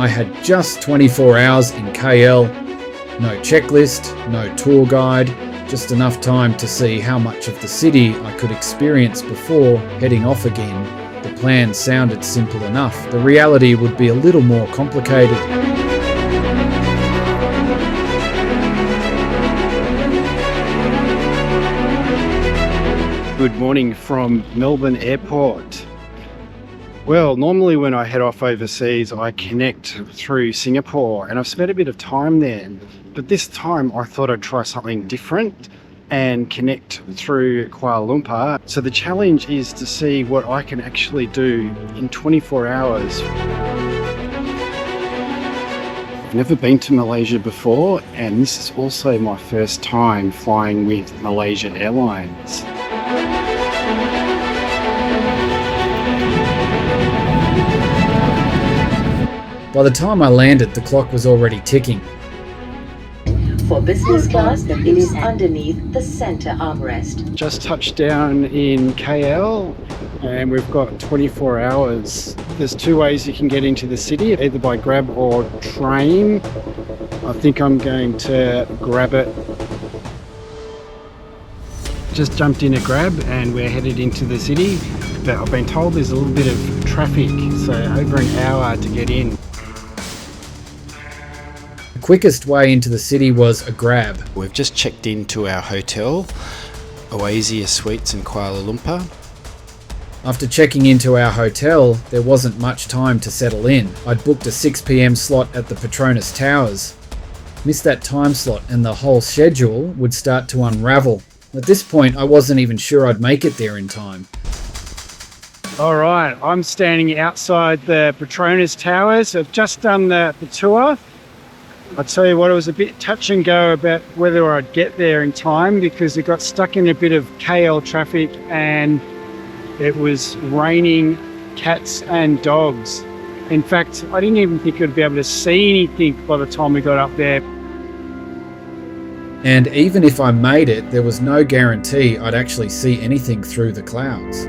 I had just 24 hours in KL, no checklist, no tour guide, just enough time to see how much of the city I could experience before heading off again. The plan sounded simple enough. The reality would be a little more complicated. Good morning from Melbourne Airport. Well, normally when I head off overseas, I connect through Singapore, and I've spent a bit of time there. But this time I thought I'd try something different and connect through Kuala Lumpur. So the challenge is to see what I can actually do in 24 hours. I've never been to Malaysia before, and this is also my first time flying with Malaysia Airlines. By the time I landed, the clock was already ticking. For business class, it is underneath the center armrest. Just touched down in KL and we've got 24 hours. There's two ways you can get into the city, either by grab or train. I think I'm going to grab it. Just jumped in a grab and we're headed into the city. But I've been told there's a little bit of traffic, so over an hour to get in. The quickest way into the city was a grab. We've just checked into our hotel, Oasia Suites in Kuala Lumpur. After checking into our hotel, there wasn't much time to settle in. I'd booked a 6 p.m. slot at the Petronas Towers. Missed that time slot and the whole schedule would start to unravel. At this point, I wasn't even sure I'd make it there in time. All right, I'm standing outside the Petronas Towers. I've just done the tour. I'll tell you what, it was a bit touch and go about whether I'd get there in time because it got stuck in a bit of KL traffic and it was raining cats and dogs. In fact, I didn't even think I'd be able to see anything by the time we got up there. And even if I made it, there was no guarantee I'd actually see anything through the clouds.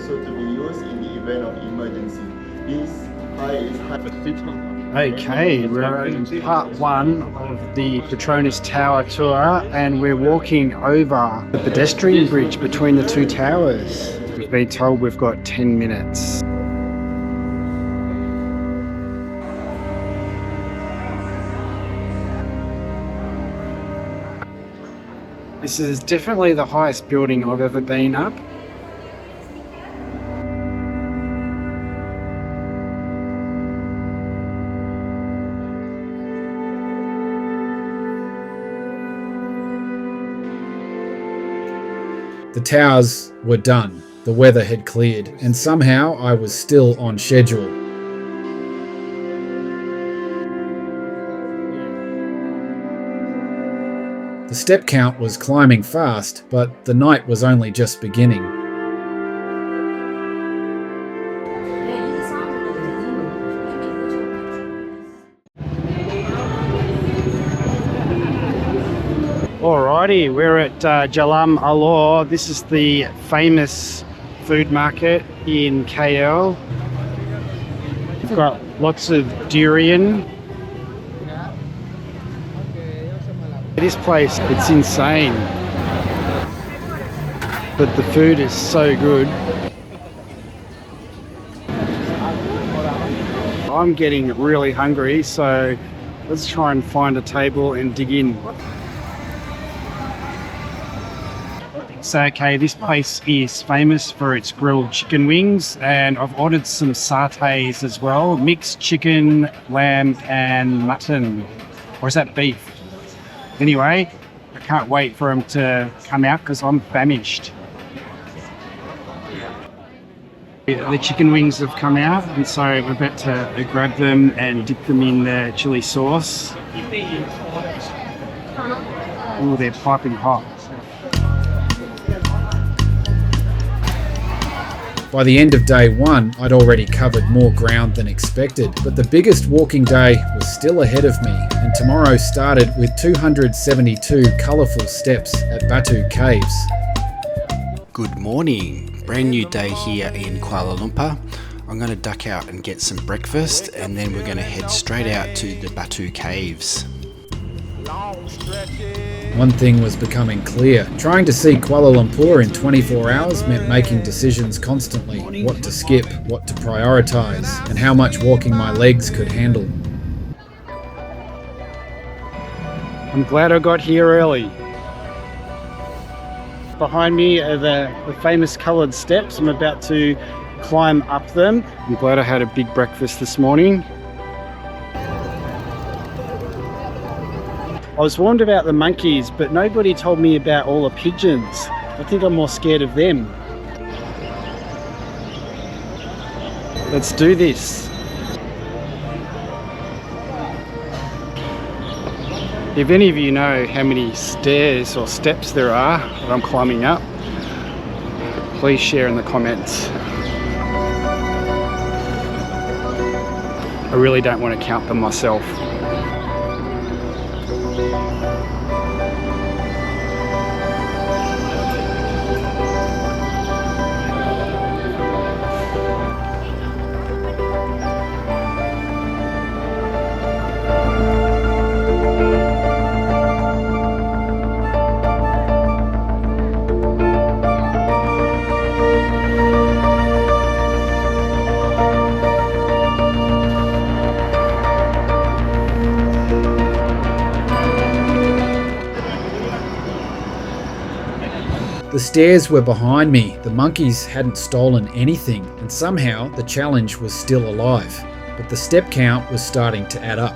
To be used in the event of emergency. This height is high. Okay, we're in part one of the Petronas Tower tour and we're walking over the pedestrian bridge between the two towers. We've been told we've got 10 minutes. This is definitely the highest building I've ever been up. The towers were done, the weather had cleared, and somehow I was still on schedule. The step count was climbing fast, but the night was only just beginning. Alrighty, we're at Jalan Alor. This is the famous food market in KL. We've got lots of durian. This place, it's insane. But the food is so good. I'm getting really hungry, so let's try and find a table and dig in. So, okay, this place is famous for its grilled chicken wings, and I've ordered some satay as well, mixed chicken, lamb and mutton. Or is that beef? Anyway, I can't wait for them to come out because I'm famished. The chicken wings have come out, and so we're about to grab them and dip them in the chili sauce. Oh, they're piping hot. By the end of day one, I'd already covered more ground than expected, but the biggest walking day was still ahead of me, and tomorrow started with 272 colourful steps at Batu Caves. Good morning, brand new day here in Kuala Lumpur. I'm going to duck out and get some breakfast, and then we're going to head straight out to the Batu Caves. One thing was becoming clear. Trying to see Kuala Lumpur in 24 hours meant making decisions constantly. What to skip, what to prioritise, and how much walking my legs could handle. I'm glad I got here early. Behind me are the famous coloured steps. I'm about to climb up them. I'm glad I had a big breakfast this morning. I was warned about the monkeys, but nobody told me about all the pigeons. I think I'm more scared of them. Let's do this. If any of you know how many stairs or steps there are that I'm climbing up, please share in the comments. I really don't want to count them myself. The stairs were behind me, the monkeys hadn't stolen anything, and somehow the challenge was still alive, but the step count was starting to add up.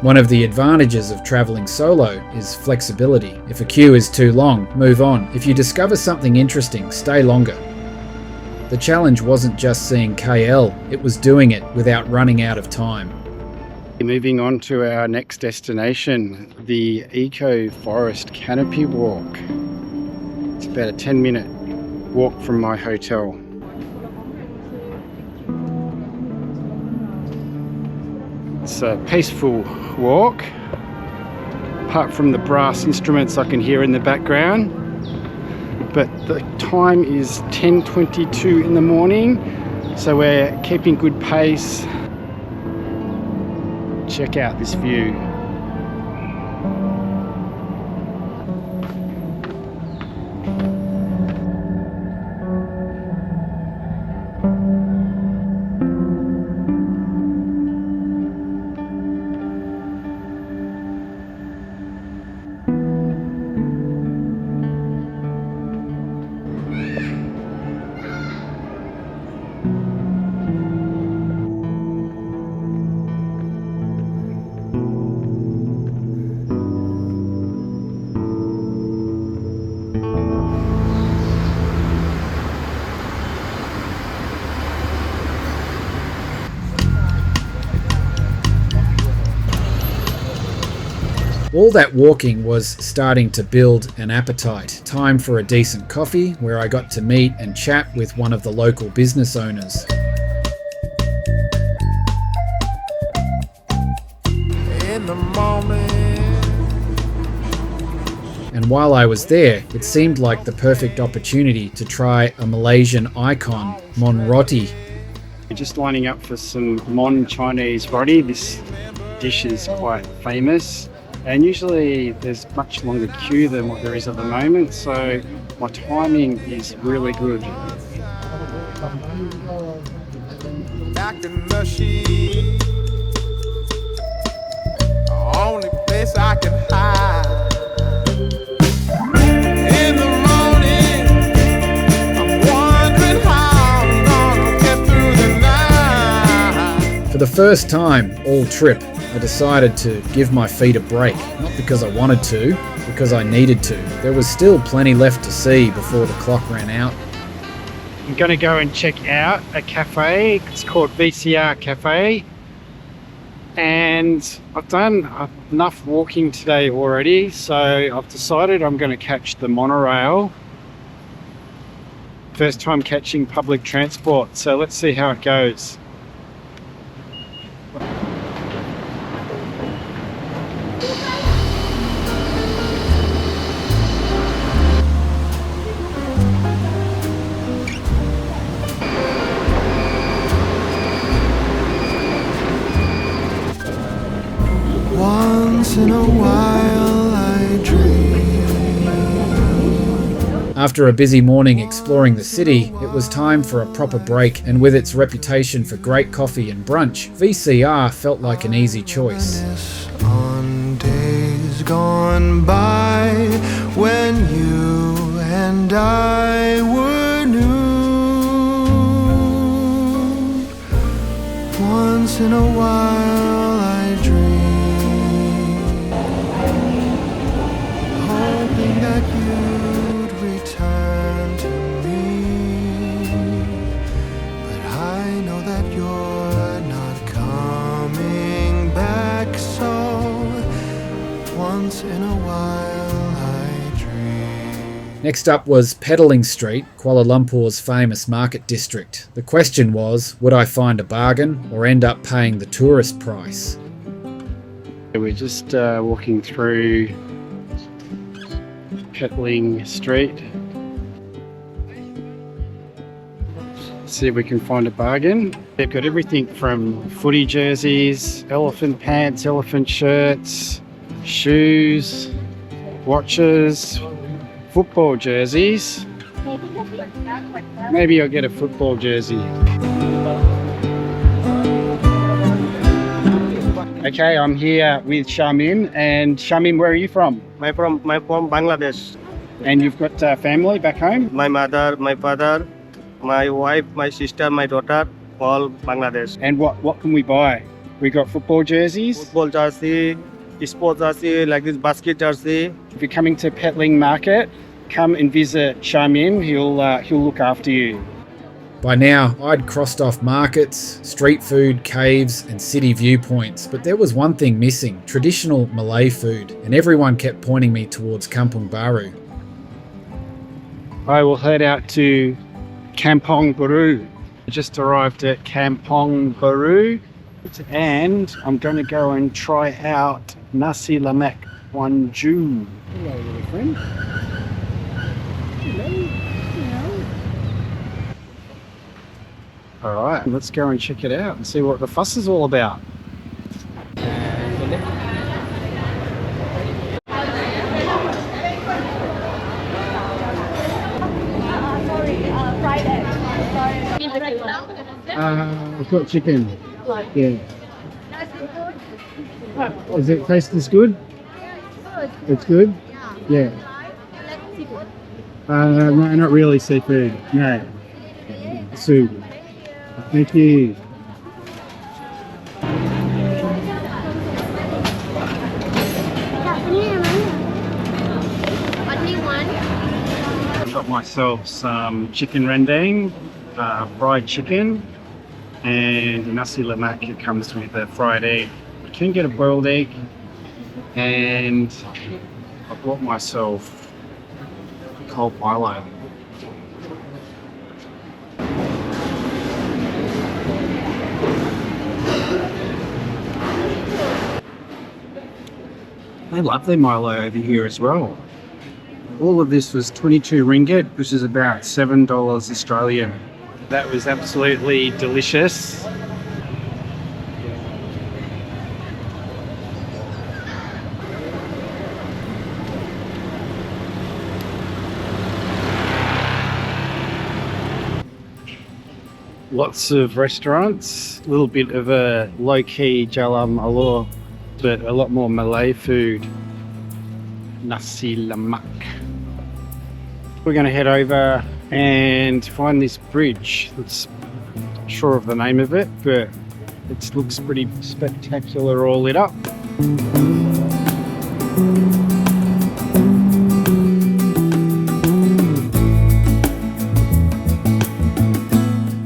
One of the advantages of travelling solo is flexibility. If a queue is too long, move on. If you discover something interesting, stay longer. The challenge wasn't just seeing KL, it was doing it without running out of time. Moving on to our next destination, the Eco Forest Canopy Walk. It's about a 10-minute walk from my hotel. It's a peaceful walk, apart from the brass instruments I can hear in the background. But the time is 10:22 in the morning, so we're keeping good pace. Check out this view. All that walking was starting to build an appetite. Time for a decent coffee, where I got to meet and chat with one of the local business owners. In the moment. And while I was there, it seemed like the perfect opportunity to try a Malaysian icon, Mon Roti. We're just lining up for some Mon Chinese roti. This dish is quite famous. And usually there's much longer queue than what there is at the moment, so my timing is really good. Back in the sheet. Only place I can hide. In the morning, I'm wondering how I'm gonna get through the night. For the first time all trip, I decided to give my feet a break, not because I wanted to, because I needed to. There was still plenty left to see before the clock ran out. I'm going to go and check out a cafe. It's called VCR Cafe. And I've done enough walking today already, so I've decided I'm going to catch the monorail First time catching public transport, so let's see how it goes. Once in a while I dream. After a busy morning exploring the city, it was time for a proper break, and with its reputation for great coffee and brunch, VCR felt like an easy choice. On days gone by when you and I were new. Once in a while I dream, hoping that you'd return to me, but I know that you're not coming back, so once in a while I dream. Next up was Peddling Street, Kuala Lumpur's famous market district. The question was, would I find a bargain or end up paying the tourist price? We're just walking through Peddling Street. See if we can find a bargain. They've got everything from footy jerseys, elephant pants, elephant shirts, shoes, watches, football jerseys. Maybe I'll get a football jersey. Okay, I'm here with Shamim. And Shamim, where are you from? I'm from Bangladesh. And you've got family back home? My mother, my father, my wife, my sister, my daughter, all Bangladesh. And what can we buy? We got football jerseys. Football jersey, sports jersey, like this basket jersey. If you're coming to Peddling Market, come and visit Shamim. He'll look after you. By now, I'd crossed off markets, street food, caves, and city viewpoints, but there was one thing missing: traditional Malay food, and everyone kept pointing me towards Kampung Baru. I will head out to Kampong Baru. I just arrived at Kampong Baru, and I'm going to go and try out nasi lemak wanju. Hello, little friend. All right, let's go and check it out and see what the fuss is all about. I've got chicken. Yeah. Does it taste as good? It's good? Yeah. No, not really seafood. No. Soup. Thank you. I got myself some chicken rendang, fried chicken, and nasi lemak. It comes with a fried egg. You can get a boiled egg, and I bought myself cold Milo. They love their Milo over here as well. All of this was 22 ringgit, which is about $7 Australian. That was absolutely delicious. Lots of restaurants, a little bit of a low-key Jalan Alor, but a lot more Malay food. Nasi lemak. We're going to head over and find this bridge. It's not sure of the name of it, but it looks pretty spectacular, all lit up.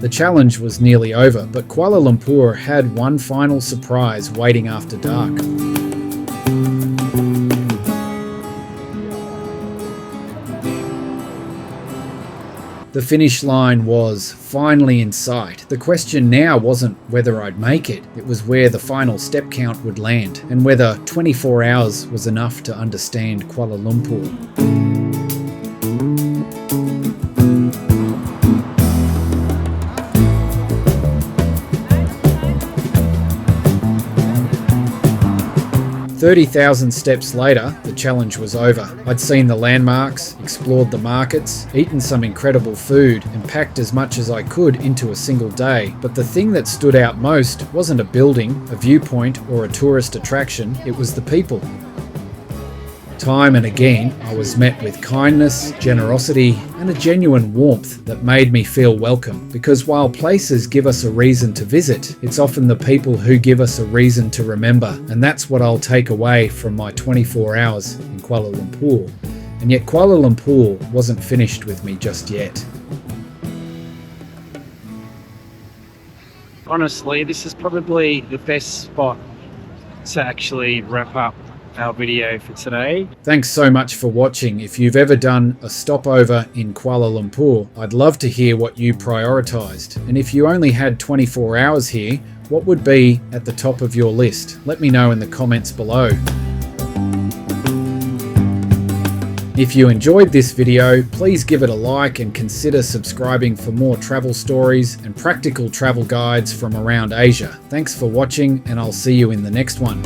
The challenge was nearly over, but Kuala Lumpur had one final surprise waiting after dark. The The finish line was finally in sight. The question now wasn't whether I'd make it, it was where the final step count would land, and whether 24 hours was enough to understand Kuala Lumpur. 30,000 steps later, the challenge was over. I'd seen the landmarks, explored the markets, eaten some incredible food, and packed as much as I could into a single day. But the thing that stood out most wasn't a building, a viewpoint, or a tourist attraction, it was the people. Time and again, I was met with kindness, generosity, and a genuine warmth that made me feel welcome. Because while places give us a reason to visit, it's often the people who give us a reason to remember. And that's what I'll take away from my 24 hours in Kuala Lumpur. And yet Kuala Lumpur wasn't finished with me just yet. Honestly, this is probably the best spot to actually wrap up our video for today. Thanks so much for watching. If you've ever done a stopover in Kuala Lumpur, I'd love to hear what you prioritised. And if you only had 24 hours here, what would be at the top of your list? Let me know in the comments below. If you enjoyed this video, please give it a like and consider subscribing for more travel stories and practical travel guides from around Asia. Thanks for watching, and I'll see you in the next one.